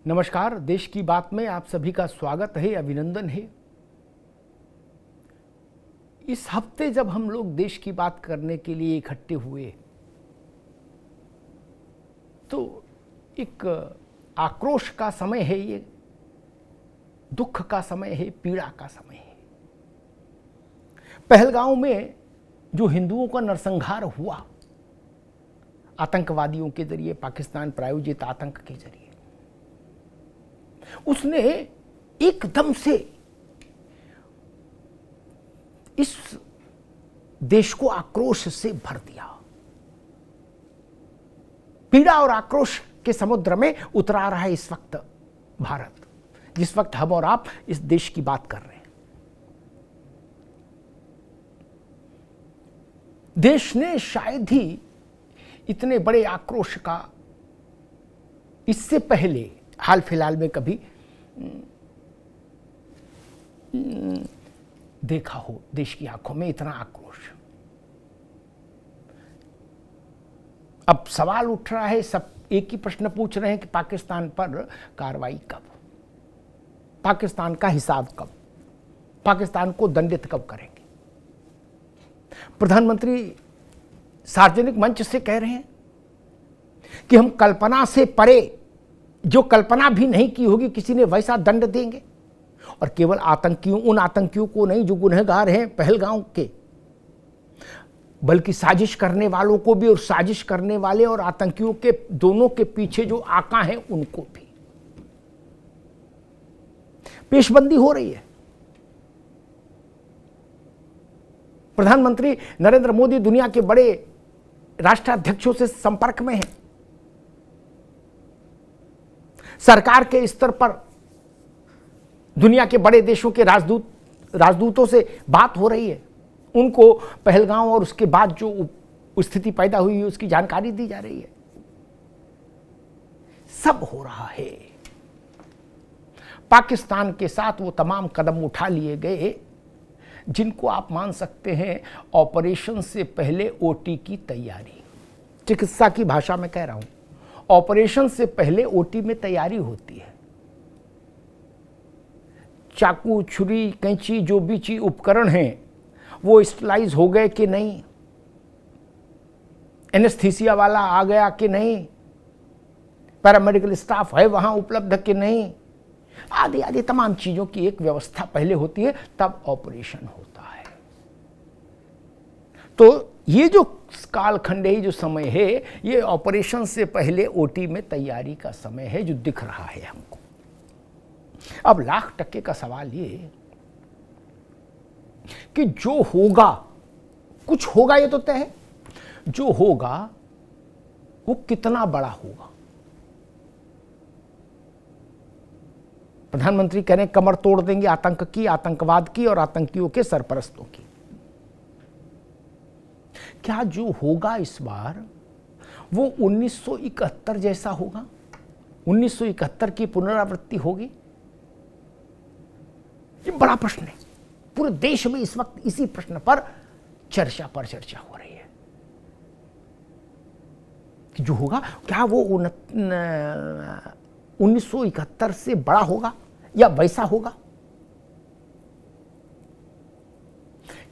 नमस्कार। देश की बात में आप सभी का स्वागत है, अभिनंदन है। इस हफ्ते जब हम लोग देश की बात करने के लिए इकट्ठे हुए तो एक आक्रोश का समय है, ये दुख का समय है, पीड़ा का समय है। पहलगांव में जो हिंदुओं का नरसंहार हुआ आतंकवादियों के जरिए, पाकिस्तान प्रायोजित आतंक के जरिए, उसने एकदम से इस देश को आक्रोश से भर दिया। पीड़ा और आक्रोश के समुद्र में उतरा रहा है इस वक्त भारत, जिस वक्त हम और आप इस देश की बात कर रहे हैं। देश ने शायद ही इतने बड़े आक्रोश का इससे पहले हाल फिलहाल में कभी देखा हो। देश की आंखों में इतना आक्रोश। अब सवाल उठ रहा है, सब एक ही प्रश्न पूछ रहे हैं कि पाकिस्तान पर कार्रवाई कब, पाकिस्तान का हिसाब कब, पाकिस्तान को दंडित कब करेंगे। प्रधानमंत्री सार्वजनिक मंच से कह रहे हैं कि हम कल्पना से परे, जो कल्पना भी नहीं की होगी किसी ने, वैसा दंड देंगे। और केवल आतंकियों, उन आतंकियों को नहीं जो गुनहगार हैं पहलगांव के, बल्कि साजिश करने वालों को भी, और साजिश करने वाले और आतंकियों के दोनों के पीछे जो आका हैं उनको भी। पेशबंदी हो रही है। प्रधानमंत्री नरेंद्र मोदी दुनिया के बड़े राष्ट्राध्यक्षों से संपर्क में हैं। सरकार के स्तर पर दुनिया के बड़े देशों के राजदूतों से बात हो रही है। उनको पहलगांव और उसके बाद जो स्थिति पैदा हुई है उसकी जानकारी दी जा रही है। सब हो रहा है। पाकिस्तान के साथ वो तमाम कदम उठा लिए गए जिनको आप मान सकते हैं ऑपरेशन से पहले ओटी की तैयारी। चिकित्सा की भाषा में कह रहा हूं, ऑपरेशन से पहले ओटी में तैयारी होती है। चाकू, छुरी, कैंची, जो भी चीज उपकरण हैं वो स्टरलाइज हो गए कि नहीं, एनेस्थीसिया वाला आ गया कि नहीं, पैरामेडिकल स्टाफ है वहां उपलब्ध कि नहीं, आदि आदि तमाम चीजों की एक व्यवस्था पहले होती है, तब ऑपरेशन होता है। तो ये जो कालखंड है, जो समय है, ये ऑपरेशन से पहले ओटी में तैयारी का समय है, जो दिख रहा है हमको। अब लाख टक्के का सवाल ये कि जो होगा, कुछ होगा, ये तो तय है, जो होगा वो कितना बड़ा होगा। प्रधानमंत्री कह रहे हैं कमर तोड़ देंगे आतंक की, आतंकवाद की और आतंकियों के सरपरस्तों की। क्या जो होगा इस बार वो 1971 जैसा होगा? 1971 की पुनरावृत्ति होगी? ये बड़ा प्रश्न है। पूरे देश में इस वक्त इसी प्रश्न पर चर्चा हो रही है कि जो होगा क्या वो 1971 से बड़ा होगा या वैसा होगा?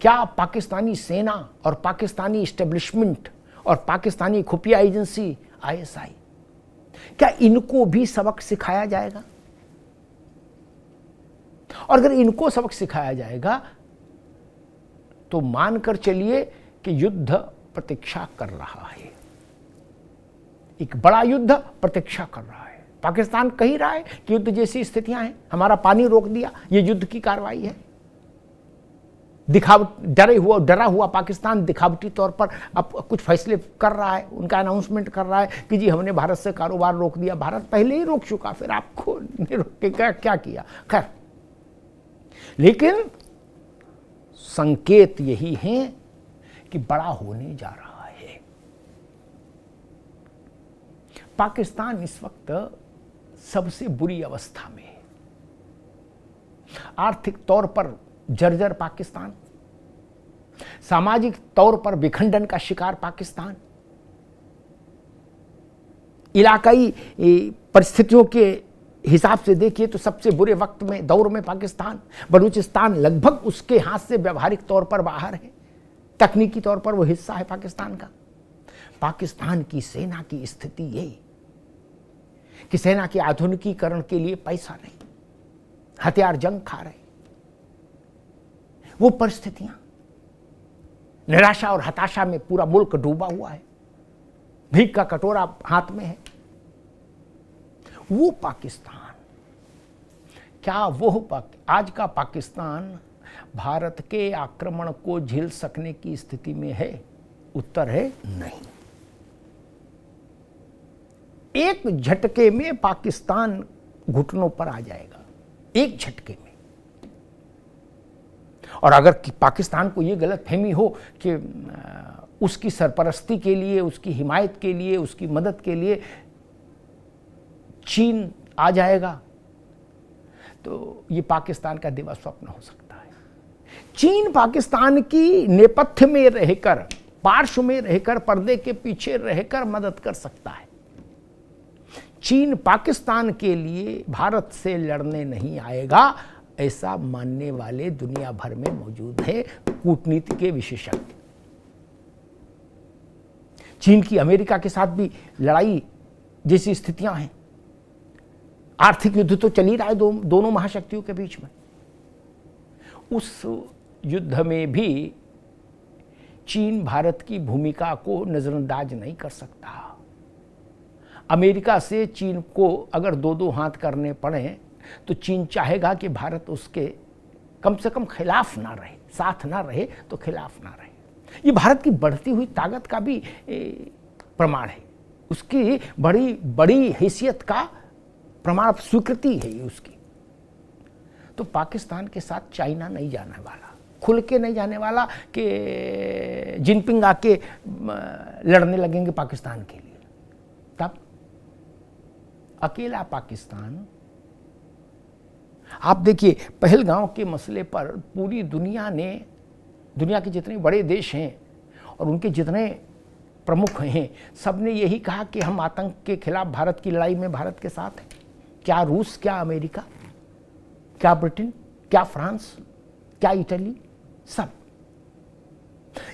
क्या पाकिस्तानी सेना और पाकिस्तानी एस्टेब्लिशमेंट और पाकिस्तानी खुफिया एजेंसी आईएसआई, क्या इनको भी सबक सिखाया जाएगा? और अगर इनको सबक सिखाया जाएगा तो मानकर चलिए कि युद्ध प्रतीक्षा कर रहा है, एक बड़ा युद्ध प्रतीक्षा कर रहा है। पाकिस्तान कह ही रहा है कि युद्ध जैसी स्थितियां हैं, हमारा पानी रोक दिया, ये युद्ध की कार्रवाई है। डरा हुआ पाकिस्तान दिखावटी तौर पर अब कुछ फैसले कर रहा है, उनका अनाउंसमेंट कर रहा है कि जी हमने भारत से कारोबार रोक दिया। भारत पहले ही रोक चुका, फिर आपको रोक के क्या किया? खैर, लेकिन संकेत यही है कि बड़ा होने जा रहा है। पाकिस्तान इस वक्त सबसे बुरी अवस्था में है। आर्थिक तौर पर जर्जर पाकिस्तान, सामाजिक तौर पर विखंडन का शिकार पाकिस्तान, इलाकाई परिस्थितियों के हिसाब से देखिए तो सबसे बुरे वक्त में, दौर में पाकिस्तान, बलूचिस्तान लगभग उसके हाथ से व्यवहारिक तौर पर बाहर है, तकनीकी तौर पर वो हिस्सा है पाकिस्तान का। पाकिस्तान की सेना की स्थिति यही कि सेना के आधुनिकीकरण के लिए पैसा नहीं, हथियार जंग खा रहे, वो परिस्थितियां, निराशा और हताशा में पूरा मुल्क डूबा हुआ है, भीख का कटोरा हाथ में है। वो पाकिस्तान, क्या वो आज का पाकिस्तान भारत के आक्रमण को झेल सकने की स्थिति में है? उत्तर है नहीं। एक झटके में पाकिस्तान घुटनों पर आ जाएगा, एक झटके में। और अगर पाकिस्तान को यह गलतफहमी हो कि उसकी सरपरस्ती के लिए, उसकी हिमायत के लिए, उसकी मदद के लिए चीन आ जाएगा, तो ये पाकिस्तान का दिवा स्वप्न हो सकता है। चीन पाकिस्तान की नेपथ्य में रहकर, पार्श्व में रहकर, पर्दे के पीछे रहकर मदद कर सकता है। चीन पाकिस्तान के लिए भारत से लड़ने नहीं आएगा, ऐसा मानने वाले दुनिया भर में मौजूद है कूटनीति के विशेषज्ञ। चीन की अमेरिका के साथ भी लड़ाई जैसी स्थितियां हैं, आर्थिक युद्ध तो चल ही रहा है दोनों महाशक्तियों के बीच में। उस युद्ध में भी चीन भारत की भूमिका को नजरअंदाज नहीं कर सकता। अमेरिका से चीन को अगर दो हाथ करने पड़े तो चीन चाहेगा कि भारत उसके कम से कम खिलाफ ना रहे, साथ ना रहे तो खिलाफ ना रहे। ये भारत की बढ़ती हुई ताकत का भी प्रमाण है, उसकी बड़ी बड़ी हैसियत का प्रमाण, स्वीकृति है ये उसकी। तो पाकिस्तान के साथ चाइना नहीं जाने वाला, खुल के नहीं जाने वाला कि जिनपिंग आके लड़ने लगेंगे पाकिस्तान के लिए। तब अकेला पाकिस्तान, आप देखिए पहलगांव के मसले पर पूरी दुनिया ने, दुनिया के जितने बड़े देश हैं और उनके जितने प्रमुख हैं, सब ने यही कहा कि हम आतंक के खिलाफ भारत की लड़ाई में भारत के साथ हैं। क्या रूस, क्या अमेरिका, क्या ब्रिटेन, क्या फ्रांस, क्या इटली, सब।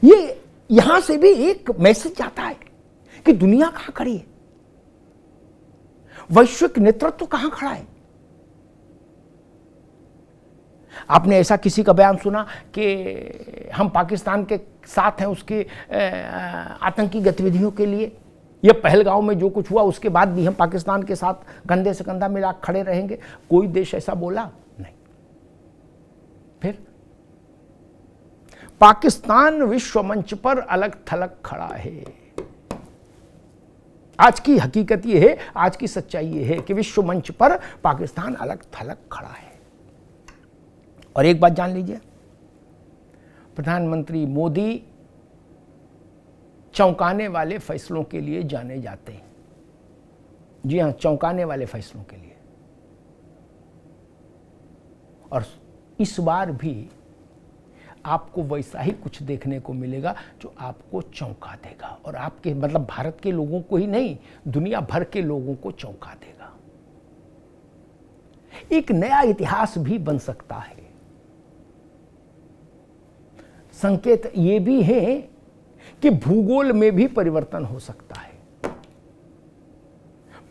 ये यहां से भी एक मैसेज जाता है कि दुनिया कहां खड़ी है, वैश्विक नेतृत्व कहां खड़ा है। आपने ऐसा किसी का बयान सुना कि हम पाकिस्तान के साथ हैं उसके आतंकी गतिविधियों के लिए? ये पहलगांव में जो कुछ हुआ उसके बाद भी हम पाकिस्तान के साथ कंधे से कंधा मिला खड़े रहेंगे? कोई देश ऐसा बोला नहीं। फिर पाकिस्तान विश्व मंच पर अलग थलग खड़ा है। आज की हकीकत यह है, आज की सच्चाई यह है कि विश्व मंच पर पाकिस्तान अलग थलग खड़ा है। और एक बात जान लीजिए, प्रधानमंत्री मोदी चौंकाने वाले फैसलों के लिए जाने जाते हैं। जी हां, चौंकाने वाले फैसलों के लिए। और इस बार भी आपको वैसा ही कुछ देखने को मिलेगा जो आपको चौंका देगा, और आपके मतलब भारत के लोगों को ही नहीं, दुनिया भर के लोगों को चौंका देगा। एक नया इतिहास भी बन सकता है। संकेत ये भी है कि भूगोल में भी परिवर्तन हो सकता है।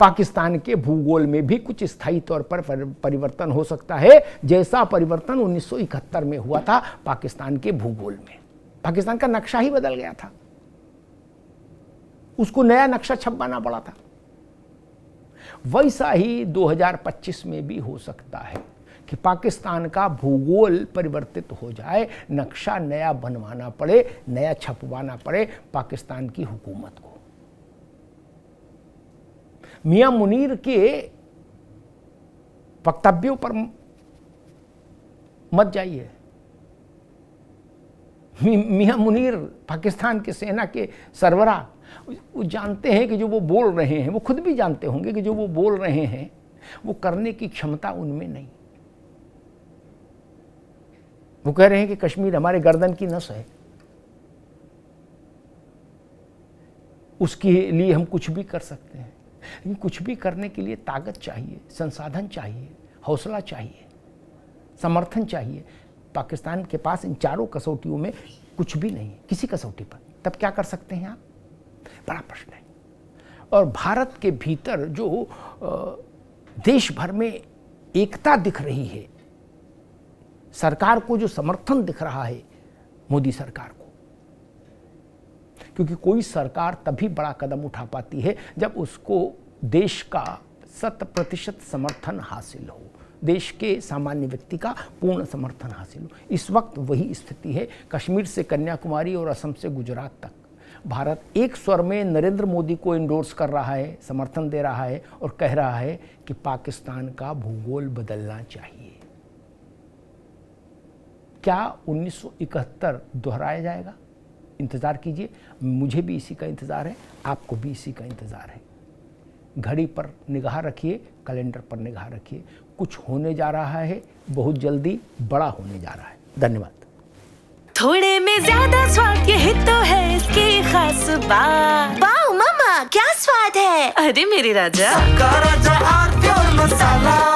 पाकिस्तान के भूगोल में भी कुछ स्थायी तौर पर परिवर्तन हो सकता है, जैसा परिवर्तन 1971 में हुआ था पाकिस्तान के भूगोल में। पाकिस्तान का नक्शा ही बदल गया था, उसको नया नक्शा छपवाना पड़ा था। वैसा ही 2025 में भी हो सकता है कि पाकिस्तान का भूगोल परिवर्तित हो जाए, नक्शा नया बनवाना पड़े, नया छपवाना पड़े पाकिस्तान की हुकूमत को। मियां मुनीर के वक्तव्यों पर मत जाइए। मियां मुनीर पाकिस्तान के सेना के सरबराह, वो जानते हैं कि जो वो बोल रहे हैं, वो खुद भी जानते होंगे कि जो वो बोल रहे हैं वो करने की क्षमता उनमें नहीं। वो कह रहे हैं कि कश्मीर हमारे गर्दन की नस है, उसके लिए हम कुछ भी कर सकते हैं। लेकिन कुछ भी करने के लिए ताकत चाहिए, संसाधन चाहिए, हौसला चाहिए, समर्थन चाहिए। पाकिस्तान के पास इन चारों कसौटियों में कुछ भी नहीं है, किसी कसौटी पर। तब क्या कर सकते हैं आप? बड़ा प्रश्न है। और भारत के भीतर जो देश भर में एकता दिख रही है, सरकार को जो समर्थन दिख रहा है मोदी सरकार को, क्योंकि कोई सरकार तभी बड़ा कदम उठा पाती है जब उसको देश का 100% समर्थन हासिल हो, देश के सामान्य व्यक्ति का पूर्ण समर्थन हासिल हो। इस वक्त वही स्थिति है। कश्मीर से कन्याकुमारी और असम से गुजरात तक भारत एक स्वर में नरेंद्र मोदी को इंडोर्स कर रहा है, समर्थन दे रहा है और कह रहा है कि पाकिस्तान का भूगोल बदलना चाहिए। क्या 1971 दोहराया जाएगा? इंतज़ार कीजिए। मुझे भी इसी का इंतज़ार है, आपको भी इसी का इंतज़ार है। घड़ी पर निगाह रखिए, कैलेंडर पर निगाह रखिए। कुछ होने जा रहा है, बहुत जल्दी बड़ा होने जा रहा है। धन्यवाद। थोड़े में ज्यादा स्वाद, यही तो है इसकी खास बात। वाओ मम्मा, क्या स्वाद है! अरे मेरे राजा, सबका राजा आरती और मसाला।